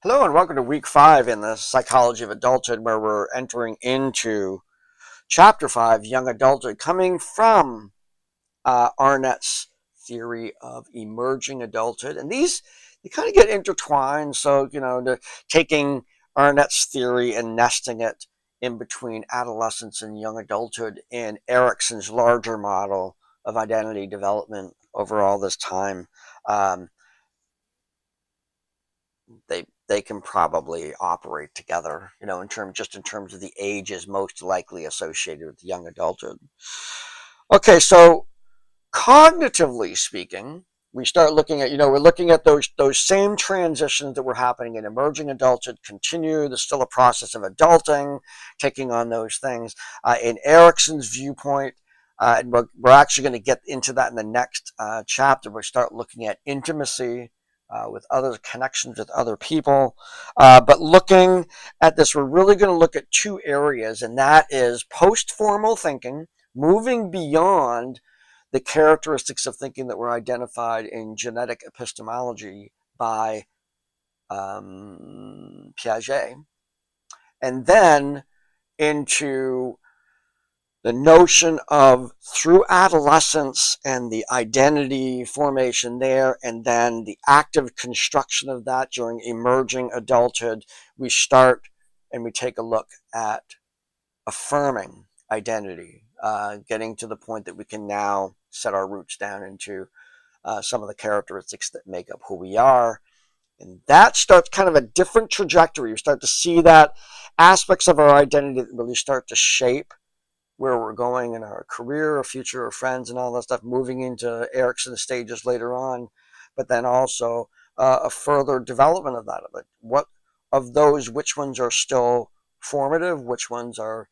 Hello and welcome to week 5 in the psychology of adulthood, where we're entering into chapter 5, young adulthood, coming from Arnett's theory of emerging adulthood. And these, they kind of get intertwined. So, taking Arnett's theory and nesting it in between adolescence and young adulthood in Erikson's larger model of identity development over all this time. Um, they can probably operate together, in terms of the ages most likely associated with young adulthood. Okay, so cognitively speaking, we start looking at, we're looking at those same transitions that were happening in emerging adulthood continue. There's still a process of adulting, taking on those things. In Erikson's viewpoint, and we're actually going to get into that in the next chapter. We start looking at intimacy with other connections with other people. But looking at this, we're really going to look at two areas, and that is post-formal thinking, moving beyond the characteristics of thinking that were identified in genetic epistemology by Piaget, and then into the notion of, through adolescence and the identity formation there, and then the active construction of that during emerging adulthood, we start and we take a look at affirming identity, getting to the point that we can now set our roots down into some of the characteristics that make up who we are. And that starts kind of a different trajectory. You start to see that aspects of our identity that really start to shape where we're going in our career or future or friends and all that stuff, moving into Erikson stages later on, but then also a further development of that, of it. What of those, which ones are still formative, which ones are,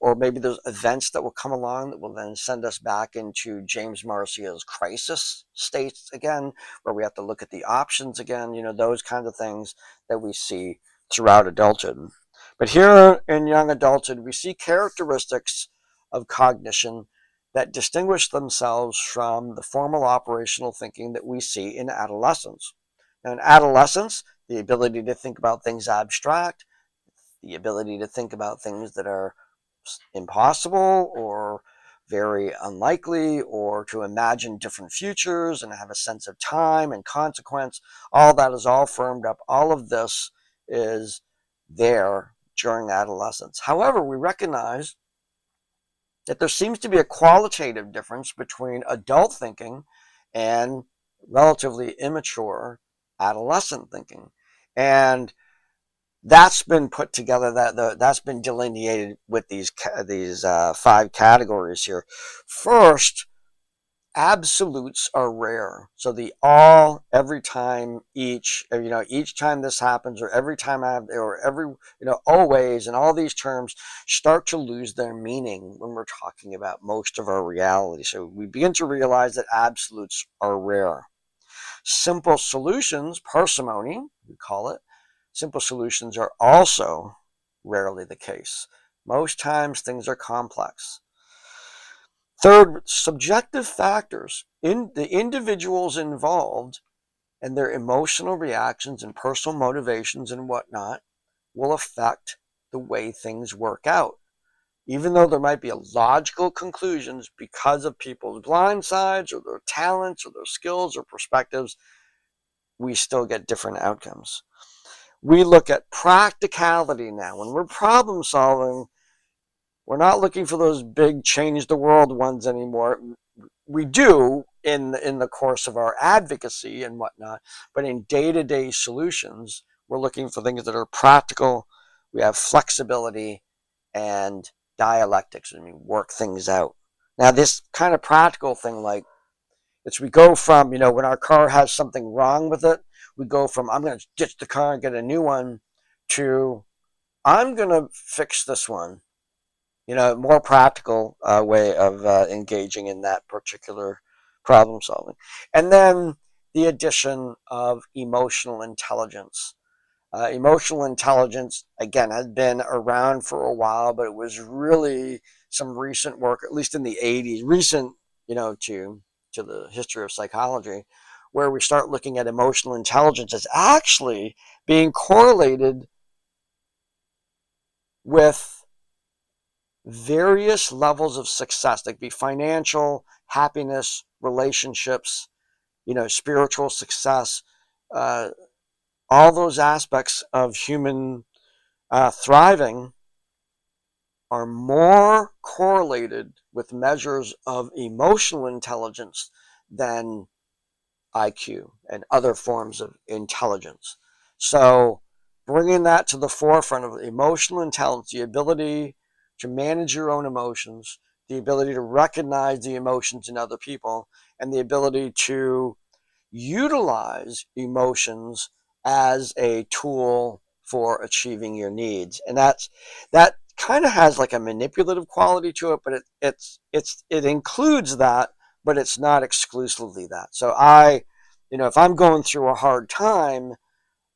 or maybe there's events that will come along that will then send us back into James Marcia's crisis states again, where we have to look at the options again, those kinds of things that we see throughout adulthood. But here in young adulthood, we see characteristics of cognition that distinguish themselves from the formal operational thinking that we see in adolescence. Now, in adolescence, the ability to think about things abstract, the ability to think about things that are impossible or very unlikely, or to imagine different futures and have a sense of time and consequence, all that is all firmed up. All of this is there during adolescence. However, we recognize that there seems to be a qualitative difference between adult thinking and relatively immature adolescent thinking. And that's been put together, that's been delineated with these 5 categories here. First, absolutes are rare. So the all, every time, each time this happens, or every time or every, always, and all these terms start to lose their meaning when we're talking about most of our reality. So we begin to realize that absolutes are rare. Simple solutions, parsimony, we call it, simple solutions are also rarely the case. Most times things are complex. Third, subjective factors in the individuals involved and their emotional reactions and personal motivations and whatnot will affect the way things work out. Even though there might be logical conclusions because of people's blind sides or their talents or their skills or perspectives, we still get different outcomes. We look at practicality now. When we're problem solving, we're not looking for those big change the world ones anymore. We do in the course of our advocacy and whatnot, but in day-to-day solutions, we're looking for things that are practical. We have flexibility and dialectics, and we work things out. Now, this kind of practical thing, we go from, when our car has something wrong with it, we go from, I'm going to ditch the car and get a new one, to, I'm going to fix this one. More practical way of engaging in that particular problem solving. And then the addition of emotional intelligence. Emotional intelligence, again, had been around for a while, but it was really some recent work, at least in the 80s, recent, to the history of psychology, where we start looking at emotional intelligence as actually being correlated with various levels of success. They could be financial, happiness, relationships, spiritual success, all those aspects of human thriving are more correlated with measures of emotional intelligence than IQ and other forms of intelligence. So bringing that to the forefront of emotional intelligence, the ability to manage your own emotions, the ability to recognize the emotions in other people, and the ability to utilize emotions as a tool for achieving your needs. And that kind of has like a manipulative quality to it, but it includes that, but it's not exclusively that. So if I'm going through a hard time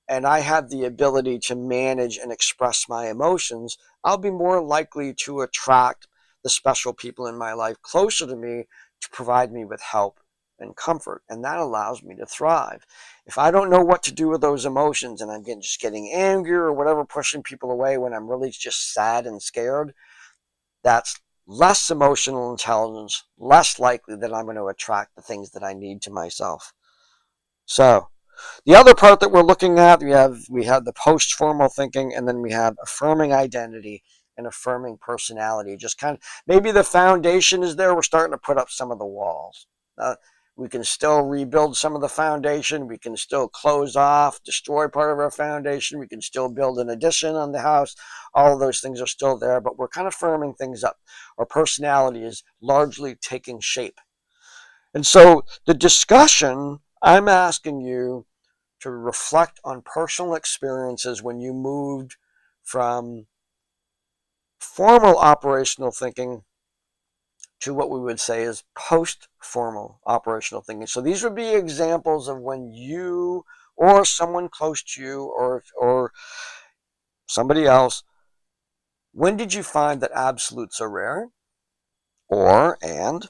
and I have the ability to manage and express my emotions, I'll be more likely to attract the special people in my life closer to me to provide me with help and comfort. And that allows me to thrive. If I don't know what to do with those emotions and I'm just getting angry or whatever, pushing people away when I'm really just sad and scared, that's less emotional intelligence, less likely that I'm going to attract the things that I need to myself. So the other part that we're looking at, we have the post-formal thinking, and then we have affirming identity and affirming personality. Just kind of, maybe the foundation is there. We're starting to put up some of the walls. We can still rebuild some of the foundation. We can still close off, destroy part of our foundation. We can still build an addition on the house. All of those things are still there, but we're kind of firming things up. Our personality is largely taking shape. And so the discussion, I'm asking you to reflect on personal experiences when you moved from formal operational thinking to what we would say is post-formal operational thinking. So these would be examples of when you or someone close to you or somebody else, when did you find that absolutes are rare? And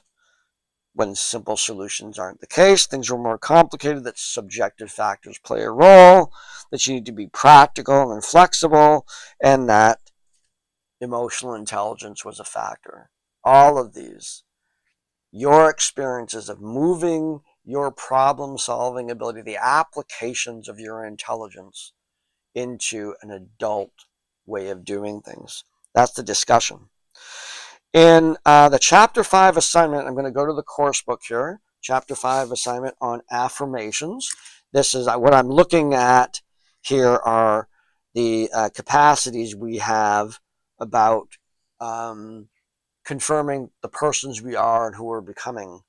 when simple solutions aren't the case, things are more complicated, that subjective factors play a role, that you need to be practical and flexible, and that emotional intelligence was a factor. All of these, your experiences of moving your problem-solving ability, the applications of your intelligence into an adult way of doing things. That's the discussion. In the Chapter 5 assignment, I'm going to go to the course book here, Chapter 5 assignment on affirmations. This is what I'm looking at here are the capacities we have about confirming the persons we are and who we're becoming.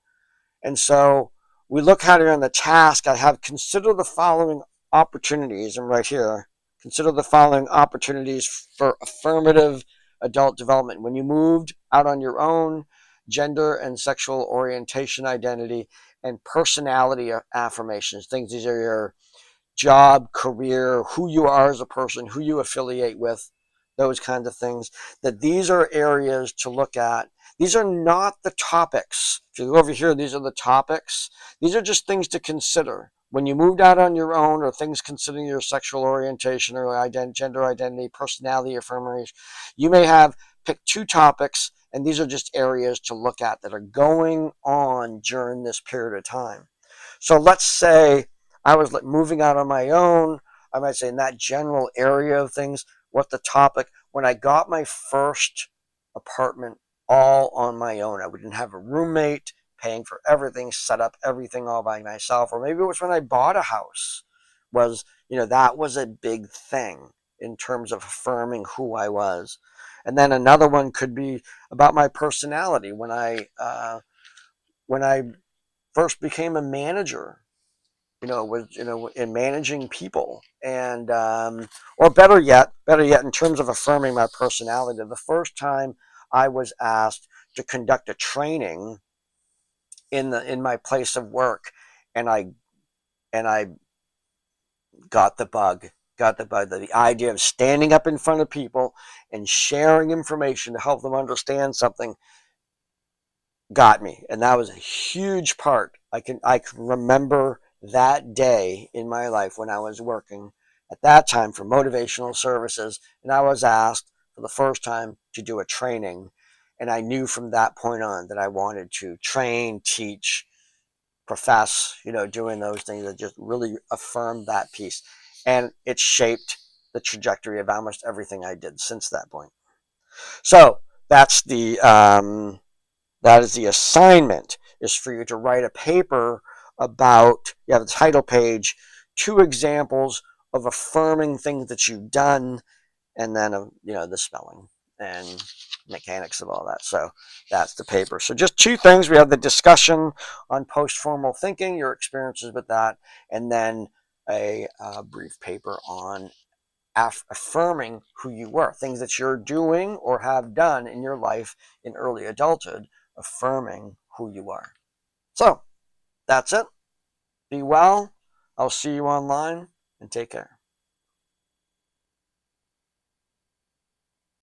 And so we look at it in the task. I have consider the following opportunities. I'm right here. Consider the following opportunities for affirmative adult development. When you moved out on your own, gender and sexual orientation identity and personality affirmations. These are your job, career, who you are as a person, who you affiliate with, those kinds of things. That these are areas to look at. These are not the topics. If you go over here, these are the topics. These are just things to consider. When you moved out on your own, or things considering your sexual orientation or gender identity, personality affirmation, you may have picked 2 topics, and these are just areas to look at that are going on during this period of time. So let's say I was moving out on my own. I might say in that general area of things, what the topic, when I got my first apartment all on my own, I didn't have a roommate, paying for everything, set up everything all by myself. Or maybe it was when I bought a house, that was a big thing in terms of affirming who I was. And then another one could be about my personality when I first became a manager, in managing people, and or better yet, in terms of affirming my personality, the first time I was asked to conduct a training in my place of work, and I got the bug. The idea of standing up in front of people and sharing information to help them understand something got me, and that was a huge part. I can remember that day in my life when I was working at that time for motivational services, and I was asked for the first time to do a training. And I knew from that point on that I wanted to train, teach, profess, doing those things that just really affirmed that piece. And it shaped the trajectory of almost everything I did since that point. So that's that is the assignment, is for you to write a paper about, you have the title page, 2 examples of affirming things that you've done, and then, the spelling and mechanics of all that. So that's the paper. So just 2 things. We have the discussion on post-formal thinking, your experiences with that, and then a brief paper on affirming who you were, things that you're doing or have done in your life in early adulthood, affirming who you are. So that's it. Be well. I'll see you online, and take care.